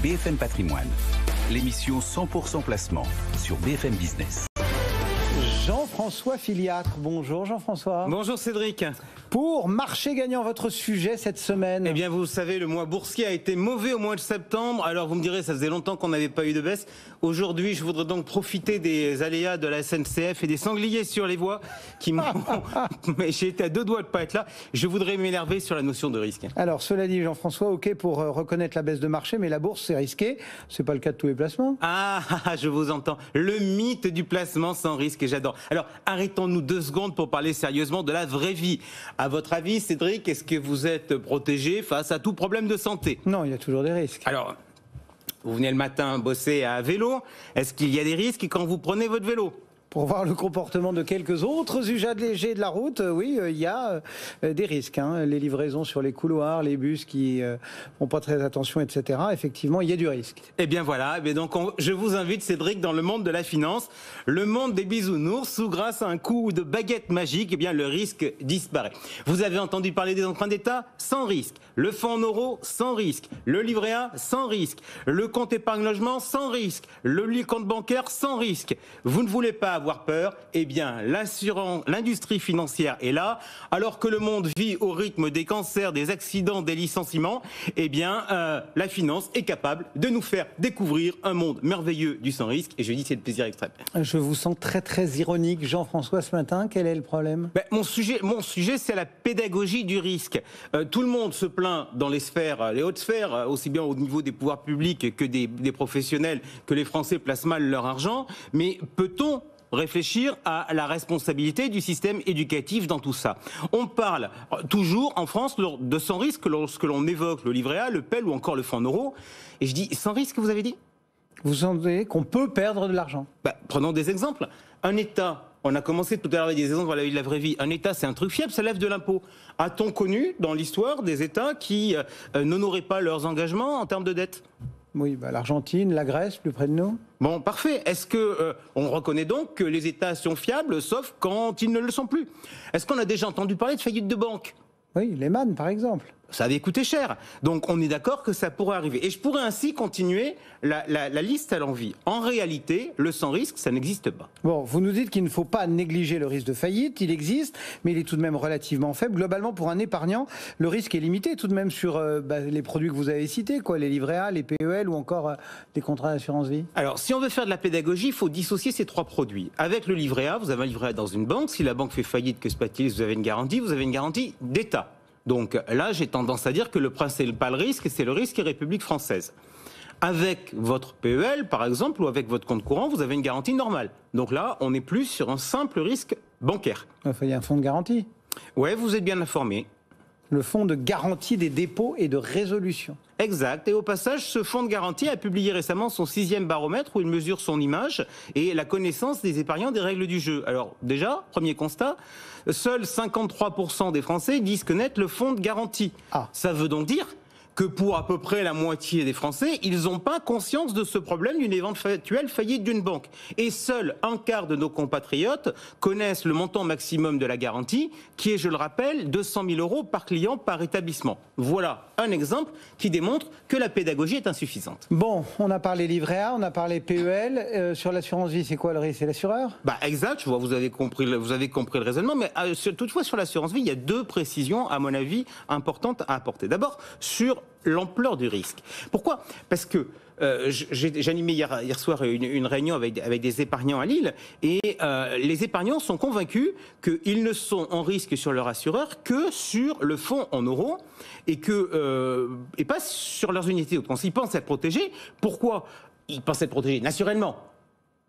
BFM Patrimoine, l'émission 100% placement sur BFM Business. Jean-François Filiatre, bonjour Jean-François. Bonjour Cédric. Pour marché gagnant, votre sujet cette semaine? Eh bien vous savez, le mois boursier a été mauvais au mois de septembre. Alors vous me direz, ça faisait longtemps qu'on n'avait pas eu de baisse. Aujourd'hui, je voudrais donc profiter des aléas de la SNCF et des sangliers sur les voies qui m'ont... Mais j'ai été à deux doigts de ne pas être là. Je voudrais m'énerver sur la notion de risque. Alors cela dit Jean-François, ok pour reconnaître la baisse de marché, mais la bourse c'est risqué. C'est pas le cas de tous les placements. Ah, je vous entends. Le mythe du placement sans risque, et j'adore. Alors arrêtons-nous 2 secondes pour parler sérieusement de la vraie vie. À votre avis, Cédric, est-ce que vous êtes protégé face à tout problème de santé? Non, il y a toujours des risques. Alors, vous venez le matin bosser à vélo. Est-ce qu'il y a des risques quand vous prenez votre vélo? Pour voir le comportement de quelques autres usagers légers de la route, oui, il y a des risques. Les livraisons sur les couloirs, les bus qui font pas très attention, etc. Effectivement, il y a du risque. Eh bien voilà, donc je vous invite, Cédric, dans le monde de la finance, le monde des bisounours, où grâce à un coup de baguette magique, eh bien le risque disparaît. Vous avez entendu parler des emprunts d'État? Sans risque. Le fonds en euros? Sans risque. Le livret A? Sans risque. Le compte épargne logement? Sans risque. Le compte bancaire? Sans risque. Vous ne voulez pas avoir peur, eh bien l'industrie financière est là, alors que le monde vit au rythme des cancers, des accidents, des licenciements, eh bien la finance est capable de nous faire découvrir un monde merveilleux du sans risque, et je dis c'est de plaisir extrême. Je vous sens très très ironique Jean-François ce matin, quel est le problème? Mon sujet c'est la pédagogie du risque. Tout le monde se plaint dans les sphères, les hautes sphères, aussi bien au niveau des pouvoirs publics que des professionnels, que les Français placent mal leur argent, mais peut-on réfléchir à la responsabilité du système éducatif dans tout ça? On parle toujours en France de sans risque lorsque l'on évoque le livret A, le PEL ou encore le fonds en euros. Et je dis sans risque, vous avez dit? Vous sentez qu'on peut perdre de l'argent? Prenons des exemples. Un État, on a commencé tout à l'heure avec des exemples de la vraie vie. Un État, c'est un truc fiable, ça lève de l'impôt. A-t-on connu dans l'histoire des États qui n'honoraient pas leurs engagements en termes de dette? Oui, l'Argentine, la Grèce, plus près de nous. Bon, parfait. Est-ce que on reconnaît donc que les États sont fiables, sauf quand ils ne le sont plus? Est-ce qu'on a déjà entendu parler de faillite de banque? Oui, Lehman, par exemple. Ça avait coûté cher. Donc on est d'accord que ça pourrait arriver. Et je pourrais ainsi continuer la liste à l'envi. En réalité, le sans risque, ça n'existe pas. Bon, vous nous dites qu'il ne faut pas négliger le risque de faillite. Il existe, mais il est tout de même relativement faible. Globalement, pour un épargnant, le risque est limité tout de même sur les produits que vous avez cités, les livrets A, les PEL ou encore des contrats d'assurance vie. Alors, si on veut faire de la pédagogie, il faut dissocier ces 3 produits. Avec le livret A, vous avez un livret A dans une banque. Si la banque fait faillite, que se passe-t-il? Vous avez une garantie d'État. Donc là, j'ai tendance à dire que le principal risque, c'est le risque République française. Avec votre PEL, par exemple, ou avec votre compte courant, vous avez une garantie normale. Donc là, on n'est plus sur un simple risque bancaire. Il y a un fonds de garantie. Ouais, vous êtes bien informé. Le fonds de garantie des dépôts et de résolution. Exact. Et au passage, ce fonds de garantie a publié récemment son 6e baromètre où il mesure son image et la connaissance des épargnants des règles du jeu. Alors déjà, premier constat, seuls 53% des Français disent connaître le fonds de garantie. Ça veut donc dire que pour à peu près la moitié des Français, ils n'ont pas conscience de ce problème d'une éventuelle faillite d'une banque. Et seul un quart de nos compatriotes connaissent le montant maximum de la garantie, qui est, je le rappelle, 200 000 € par client par établissement. Voilà un exemple qui démontre que la pédagogie est insuffisante. Bon, on a parlé livret A, on a parlé PEL. Sur l'assurance vie, c'est quoi le risque? C'est l'assureur? Exact, je vois, vous avez compris le raisonnement, mais toutefois sur l'assurance vie, il y a 2 précisions, à mon avis, importantes à apporter. D'abord, sur l'ampleur du risque. Pourquoi? Parce que j'animais hier soir une réunion avec des épargnants à Lille et les épargnants sont convaincus qu'ils ne sont en risque sur leur assureur que sur le fonds en euros et pas sur leurs unités. Donc, ils pensent être protégés. Pourquoi? Ils pensent être protégés naturellement.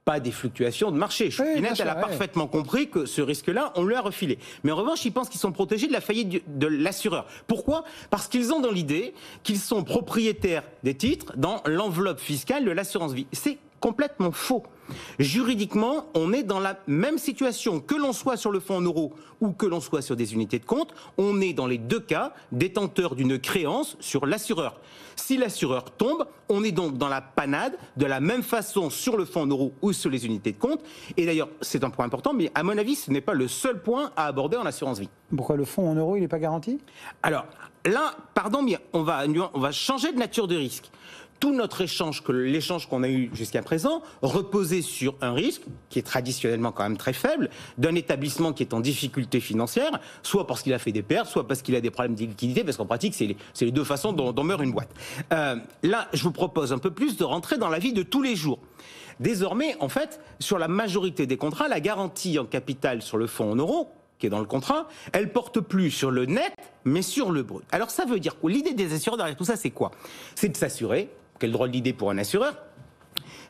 Pas des fluctuations de marché. Ginette, elle a parfaitement compris que ce risque-là, on lui a refilé. Mais en revanche, ils pensent qu'ils sont protégés de la faillite de l'assureur. Pourquoi? Parce qu'ils ont dans l'idée qu'ils sont propriétaires des titres dans l'enveloppe fiscale de l'assurance vie. C'est complètement faux. Juridiquement, on est dans la même situation, que l'on soit sur le fonds en euros ou que l'on soit sur des unités de compte, on est dans les 2 cas détenteur d'une créance sur l'assureur. Si l'assureur tombe, on est donc dans la panade de la même façon sur le fonds en euros ou sur les unités de compte. Et d'ailleurs, c'est un point important, mais à mon avis, ce n'est pas le seul point à aborder en assurance vie. Pourquoi le fonds en euros, il n'est pas garanti? Alors, là, pardon, mais on va changer de nature de risque. tout notre échange, que l'échange qu'on a eu jusqu'à présent, reposait sur un risque qui est traditionnellement quand même très faible, d'un établissement qui est en difficulté financière, soit parce qu'il a fait des pertes, soit parce qu'il a des problèmes de liquidité, parce qu'en pratique, c'est les deux façons dont meurt une boîte. Là, je vous propose un peu plus de rentrer dans la vie de tous les jours. Désormais, en fait, sur la majorité des contrats, la garantie en capital sur le fonds en euros, qui est dans le contrat, elle porte plus sur le net, mais sur le brut. Alors ça veut dire quoi? L'idée des assureurs derrière tout ça, c'est quoi? C'est de s'assurer, quelle drôle d'idée pour un assureur,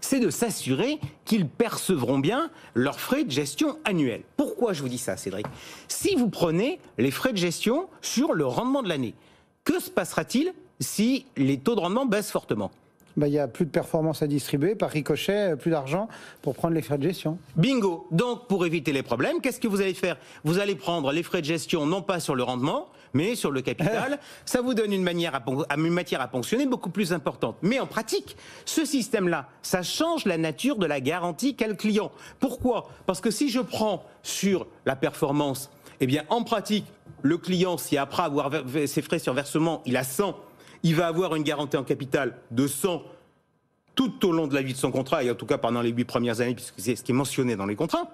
c'est de s'assurer qu'ils percevront bien leurs frais de gestion annuels. Pourquoi je vous dis ça, Cédric? Si vous prenez les frais de gestion sur le rendement de l'année, que se passera-t-il si les taux de rendement baissent fortement? Il y a plus de performance à distribuer, par ricochet, plus d'argent pour prendre les frais de gestion. Bingo! Donc, pour éviter les problèmes, qu'est-ce que vous allez faire? Vous allez prendre les frais de gestion, non pas sur le rendement, mais sur le capital. Ça vous donne une matière à ponctionner beaucoup plus importante. Mais en pratique, ce système-là, ça change la nature de la garantie qu'a le client. Pourquoi? Parce que si je prends sur la performance, eh bien, en pratique, le client, si après avoir ses frais sur versement, il a 100, il va avoir une garantie en capital de 100 tout au long de la vie de son contrat, et en tout cas pendant les 8 premières années, puisque c'est ce qui est mentionné dans les contrats.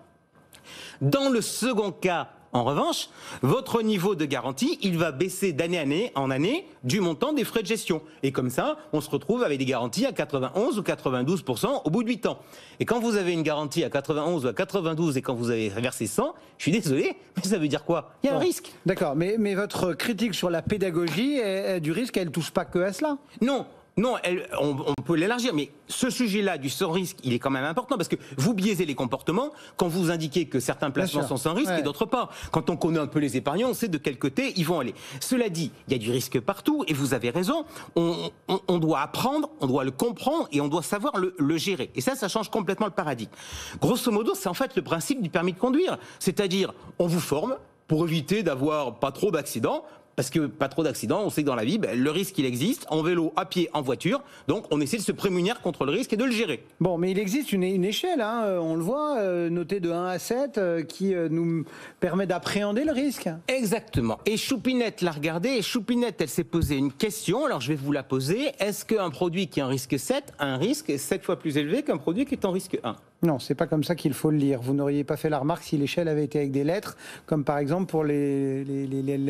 Dans le second cas, en revanche, votre niveau de garantie, il va baisser d'année en année du montant des frais de gestion. Et comme ça, on se retrouve avec des garanties à 91 ou 92% au bout de 8 ans. Et quand vous avez une garantie à 91 ou à 92 et quand vous avez versé 100, je suis désolé, mais ça veut dire quoi? Il y a un risque. D'accord, mais votre critique sur la pédagogie du risque, elle ne touche pas que à cela? Non. Non, on peut l'élargir, mais ce sujet-là du sans risque, il est quand même important parce que vous biaisez les comportements quand vous indiquez que certains placements sont sans risque et d'autres pas. Quand on connaît un peu les épargnants, on sait de quel côté ils vont aller. Cela dit, il y a du risque partout et vous avez raison. On doit apprendre, on doit le comprendre et on doit savoir le gérer. Et ça change complètement le paradigme. Grosso modo, c'est en fait le principe du permis de conduire. C'est-à-dire, on vous forme pour éviter d'avoir pas trop d'accidents. Parce que pas trop d'accidents, on sait que dans la vie, le risque il existe, en vélo, à pied, en voiture, donc on essaie de se prémunir contre le risque et de le gérer. Bon, mais il existe une échelle, on le voit, notée de 1 à 7, qui nous permet d'appréhender le risque. Exactement. Et Choupinette l'a regardé, et Choupinette, elle s'est posé une question, alors je vais vous la poser. Est-ce qu'un produit qui est en risque 7 a un risque 7 fois plus élevé qu'un produit qui est en risque 1 ? Non, c'est pas comme ça qu'il faut le lire. Vous n'auriez pas fait la remarque si l'échelle avait été avec des lettres, comme par exemple pour les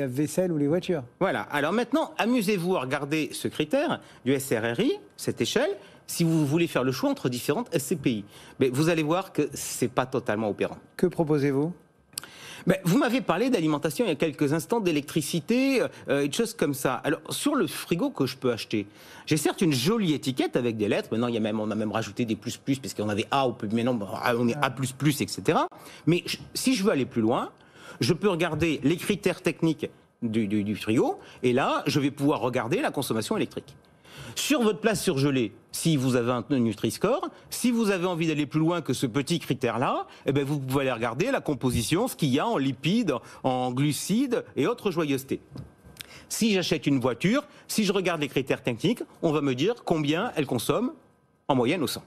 vaisselles ou les voitures. Voilà. Alors maintenant, amusez-vous à regarder ce critère du SRRI, cette échelle, si vous voulez faire le choix entre différentes SCPI. Mais vous allez voir que c'est pas totalement opérant. Que proposez-vous ? Vous m'avez parlé d'alimentation il y a quelques instants, d'électricité, et de choses comme ça. Alors, sur le frigo que je peux acheter, j'ai certes une jolie étiquette avec des lettres. Maintenant, on a même rajouté des plus, puisqu'on avait A, mais non, on est A++, etc. Mais si je veux aller plus loin, je peux regarder les critères techniques du frigo, et là, je vais pouvoir regarder la consommation électrique. Sur votre place surgelée, si vous avez un Nutri-Score, si vous avez envie d'aller plus loin que ce petit critère-là, vous pouvez aller regarder la composition, ce qu'il y a en lipides, en glucides et autres joyeusetés. Si j'achète une voiture, si je regarde les critères techniques, on va me dire combien elle consomme en moyenne au 100.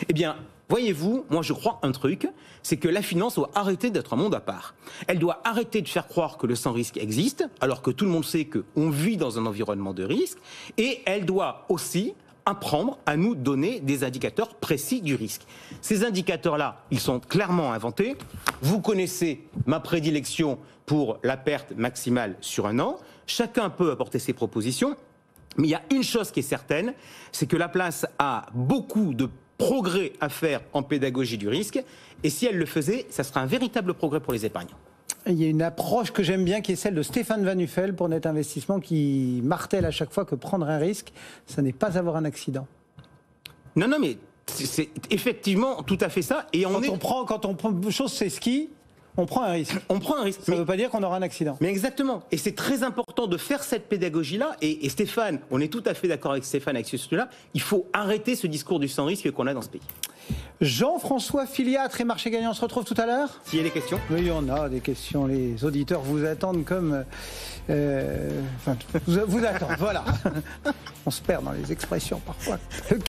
Eh bien, voyez-vous, moi je crois un truc, c'est que la finance doit arrêter d'être un monde à part. Elle doit arrêter de faire croire que le sans-risque existe, alors que tout le monde sait qu'on vit dans un environnement de risque, et elle doit aussi apprendre à nous donner des indicateurs précis du risque. Ces indicateurs-là, ils sont clairement inventés. Vous connaissez ma prédilection pour la perte maximale sur un an. Chacun peut apporter ses propositions, mais il y a une chose qui est certaine, c'est que la place a beaucoup de progrès à faire en pédagogie du risque, et si elle le faisait, ça serait un véritable progrès pour les épargnants. Il y a une approche que j'aime bien qui est celle de Stéphane Van Nuffel pour Net Investissement qui martèle à chaque fois que prendre un risque, ça n'est pas avoir un accident. Non, mais c'est effectivement tout à fait ça. Et quand on prend chose c'est ski, on prend un risque. On prend un risque. Ça ne veut pas dire qu'on aura un accident. Mais exactement. Et c'est très important de faire cette pédagogie-là. Et Stéphane, on est tout à fait d'accord avec Stéphane avec ce sujet-là. Il faut arrêter ce discours du sans-risque qu'on a dans ce pays. Jean-François Filiatre et Marché Gagnant, on se retrouve tout à l'heure. S'il y a des questions. Oui, il y en a des questions. Les auditeurs vous attendent comme... vous attendent, voilà. On se perd dans les expressions parfois.